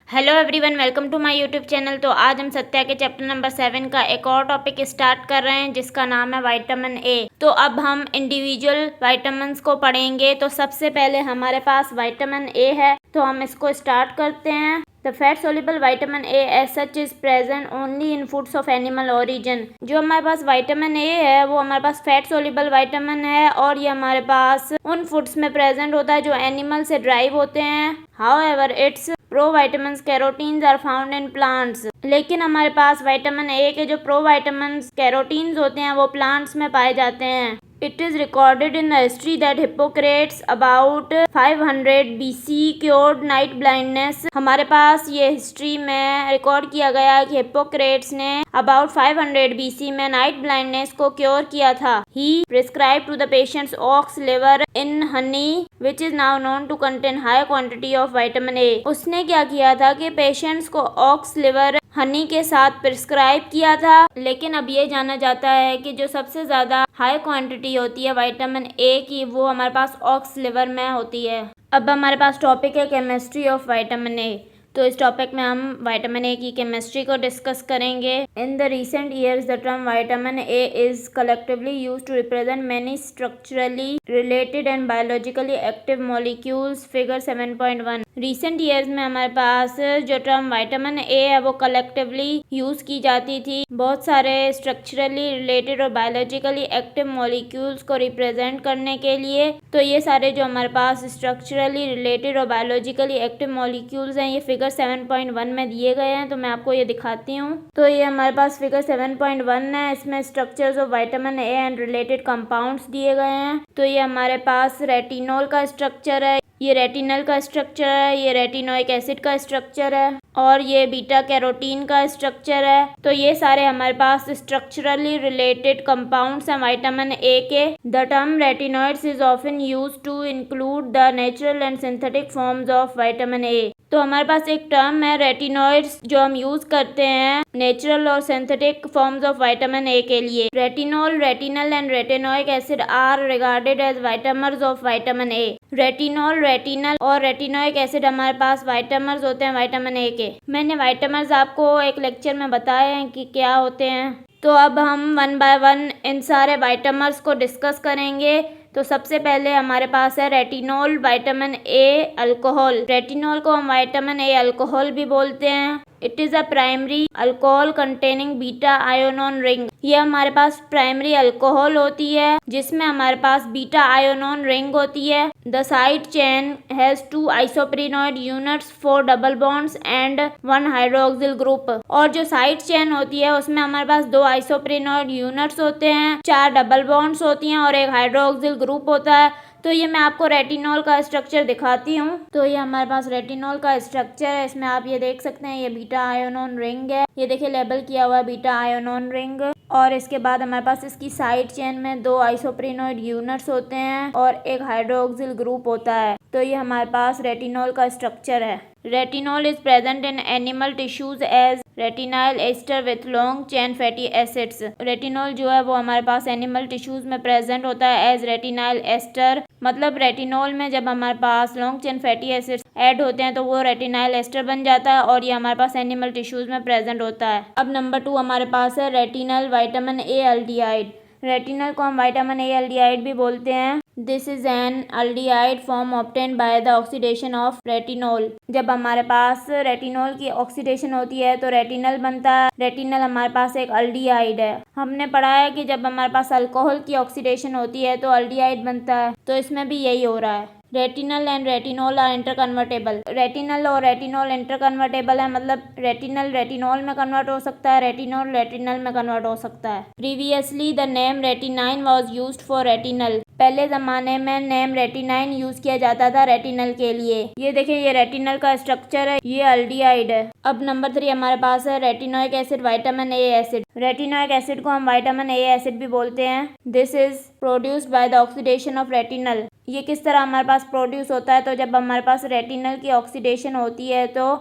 Hello everyone, welcome to my YouTube channel. तो आज हम सत्या के चैप्टर नंबर 7 का एक और टॉपिक स्टार्ट कर रहे हैं जिसका नाम है विटामिन ए। तो अब हम इंडिविजुअल विटामिन्स को पढ़ेंगे। तो सबसे पहले हमारे पास विटामिन ए है, तो हम इसको स्टार्ट करते हैं। The fat soluble vitamin A as such is present only in foods of animal origin. जो हमारे पास विटामिन ए है वो हमारे पास फैट सोल्यूबल विटामिन है और ये हमारे पास उन फूड्स में प्रेजेंट होता है जो एनिमल से ड्राइव होते हैं। However its provitamins carotenes are found in plants. लेकिन हमारे पास विटामिन ए के जो प्रोविटामिन्स कैरोटीन्स होते हैं वो प्लांट्स में पाए जाते हैं। It is recorded in the history that Hippocrates about 500 BC cured night blindness। हमारे पास ये हिस्ट्री में रिकॉर्ड किया गया है कि हिप्पोक्रेट्स ने about 500 BC में नाइट ब्लाइंडनेस को क्योर किया था। He prescribed to the patients ox liver in honey which is now known to contain high quantity of vitamin A। उसने क्या किया था कि पेशेंट्स को ऑक्स लिवर हनी के साथ प्रिस्क्राइब किया था। लेकिन अब ये जाना जाता है कि जो सबसे ज़्यादा हाई क्वांटिटी होती है विटामिन ए की वो हमारे पास ऑक्स लिवर में होती है। अब हमारे पास टॉपिक है केमिस्ट्री ऑफ विटामिन ए। तो इस टॉपिक में हम विटामिन ए की केमिस्ट्री को डिस्कस करेंगे। In the recent years the term vitamin A is collectively used to represent many structurally related and biologically active molecules. Figure 7.1। Recent years में हमारे पास जो टर्म विटामिन ए है वो कलेक्टिवली यूज की जाती थी बहुत सारे स्ट्रक्चरली रिलेटेड और बायोलॉजिकली एक्टिव मॉलिक्यूल्स को रिप्रेजेंट करने के लिए। तो ये सारे जो हमारे पास स्ट्रक्चरली रिलेटेड और बायोलॉजिकली एक्टिव मॉलिक्यूल्स हैं ये फिगर 7.1 में दिए गए हैं। तो मैं आपको ये दिखाती हूँ। तो ये हमारे पास फिगर 7.1 है। इसमें structures of vitamin A and related compounds दिए गए हैं। तो ये हमारे पास रेटिनॉल का स्ट्रक्चर है, ये रेटिनल का स्ट्रक्चर है, ये रेटिनोइक एसिड का स्ट्रक्चर है और ये बीटा कैरोटीन का स्ट्रक्चर है। तो ये सारे हमारे पास स्ट्रक्चरली रिलेटेड कंपाउंड्स हैं विटामिन ए के। The term retinoids is often used to include the natural and synthetic forms of vitamin A. तो हमारे पास एक टर्म है रेटिनॉइड्स जो हम यूज करते हैं नेचुरल और synthetic forms of vitamin A के लिए। Retinol, retinal and retinoic acid are regarded as vitamins of vitamin A. Retinol, retinal और रेटिनोइक एसिड हमारे पास विटामिन्स होते हैं विटामिन ए के। मैंने विटामिन्स आपको एक लेक्चर में बताए हैं कि क्या होते हैं। तो अब हम वन बाय वन इन सारे विटामिन्स को डिस्कस करेंगे। तो सबसे पहले हमारे पास है retinol vitamin A alcohol. Retinol को हम विटामिन ए अल्कोहल भी बोलते हैं। It is a primary alcohol containing beta ionone ring. ये हमारे पास प्राइमरी अल्कोहल होती है जिसमें हमारे पास बीटा आयोनोन रिंग होती है। The side chain has 2 isoprenoid units, 4 double bonds and 1 hydroxyl group. और जो साइड चेन होती है उसमें हमारे पास 2 आइसोप्रेनॉइड यूनिट्स होते हैं, 4 डबल बॉन्ड्स होती हैं और 1 हाइड्रोक्सिल ग्रुप होता है। तो ये मैं आपको रेटिनॉल का स्ट्रक्चर दिखाती हूँ। तो ये हमारे पास रेटिनॉल का स्ट्रक्चर है। इसमें आप ये देख सकते हैं ये बीटा आयोनोन रिंग है। ये देखिए लेबल किया हुआ है बीटा आयोनोन रिंग। और इसके बाद हमारे पास इसकी साइड चेन में 2 आइसोप्रेनॉइड यूनिट्स होते हैं और 1 हाइड्रोक्सिल ग्रुप होता है। तो ये हमारे पास रेटिनॉल का स्ट्रक्चर है। Retinol is present in animal tissues as retinyl ester with long chain fatty acids. Retinol जो है वो हमारे पास एनिमल टिश्यूज में प्रेजेंट होता है एज रेटिनाइल एस्टर। मतलब रेटिनॉल में जब हमारे पास long chain fatty acids add होते हैं तो वो रेटिनाइल एस्टर बन जाता है और ये हमारे पास एनिमल टिश्यूज में प्रेजेंट होता है। अब नंबर 2 हमारे पास है retinal vitamin A aldehyde. Retinal को हम विटामिन ए एल्डिहाइड भी बोलते हैं। This is an aldehyde form obtained by the oxidation of retinol. जब हमारे पास रेटिनॉल की ऑक्सीडेशन होती है तो रेटिनल बनता है। रेटिनल हमारे पास एक एल्डिहाइड है। हमने पढ़ा है कि जब हमारे पास अल्कोहल की ऑक्सीडेशन होती है तो एल्डिहाइड बनता है। तो इसमें भी यही हो रहा है। Retinal and retinol are interconvertible. Retinal और रेटिनॉल इंटरकन्वर्टेबल है, मतलब रेटिनल रेटिनॉल में कन्वर्ट हो सकता है, रेटिनॉल रेटिनल में कन्वर्ट हो सकता है। Previously the name retinene was used for retinal. पहले ज़माने में नेम रेटिनाइन यूज किया जाता था रेटिनल के लिए। ये देखिए ये रेटिनल का स्ट्रक्चर है, ये एल्डिहाइड है। अब नंबर 3 हमारे पास है retinoic acid vitamin A acid. Retinoic acid को हम विटामिन ए एसिड भी बोलते हैं। This is produced by the oxidation of retinal. ये किस तरह हमारे पास प्रोड्यूस होता है, तो जब हमारे पास रेटिनल की ऑक्सीडेशन होती है तो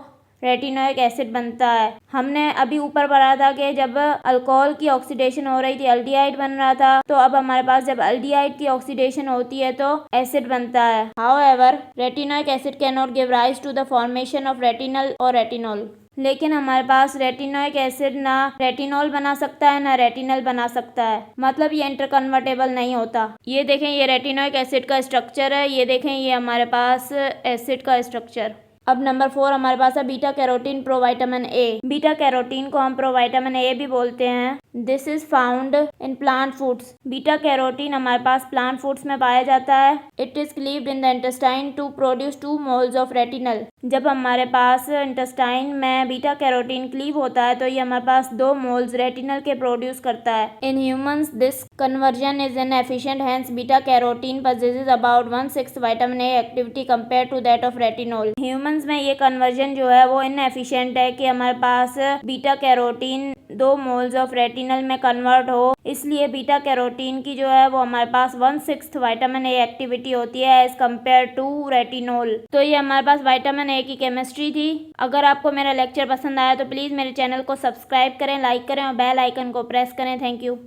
रेटिनोइक एसिड बनता है। हमने अभी ऊपर पढ़ा था कि जब अल्कोहल की ऑक्सीडेशन हो रही थी एल्डिहाइड बन रहा था, तो अब हमारे पास जब एल्डिहाइड की ऑक्सीडेशन होती है तो एसिड बनता है। However retinoic acid can not give rise to the formation of retinal और रेटिनॉल। लेकिन हमारे पास रेटिनोइक एसिड ना रेटिनॉल बना सकता है ना रेटिनल बना सकता है, मतलब ये इंटरकन्वर्टेबल नहीं होता। ये देखें, ये रेटिनोइक एसिड का स्ट्रक्चर है, ये देखें ये हमारे पास एसिड का स्ट्रक्चर। अब नंबर 4 हमारे पास है beta carotene provitamin A. Beta carotene को हम प्रोविटामिन ए भी बोलते हैं। This is found in plant foods. Beta carotene हमारे पास प्लांट फूड्स में पाया जाता है। It is cleaved in the intestine to produce 2 moles of retinal. जब हमारे पास इंटेस्टाइन में बीटा कैरोटीन क्लीव होता है तो ये हमारे पास 2 मोल्स रेटिनल के प्रोड्यूस करता है। In humans this conversion is inefficient, hence beta carotene possesses about 1/6 vitamin A activity compare to that of retinol. Humans में ये कन्वर्जन जो है वो इनएफिशिएंट है कि हमारे पास beta carotene 2 moles of retinal में कन्वर्ट हो, इसलिए बीटा कैरोटीन की जो है वो हमारे पास 1/6 विटामिन ए एक्टिविटी होती है एज कम्पेयर टू रेटिनॉल। तो ये हमारे पास विटामिन ए की केमिस्ट्री थी। अगर आपको मेरा लेक्चर पसंद आया तो प्लीज़ मेरे चैनल को सब्सक्राइब करें, लाइक करें और बेल आइकन को प्रेस करें। Thank you.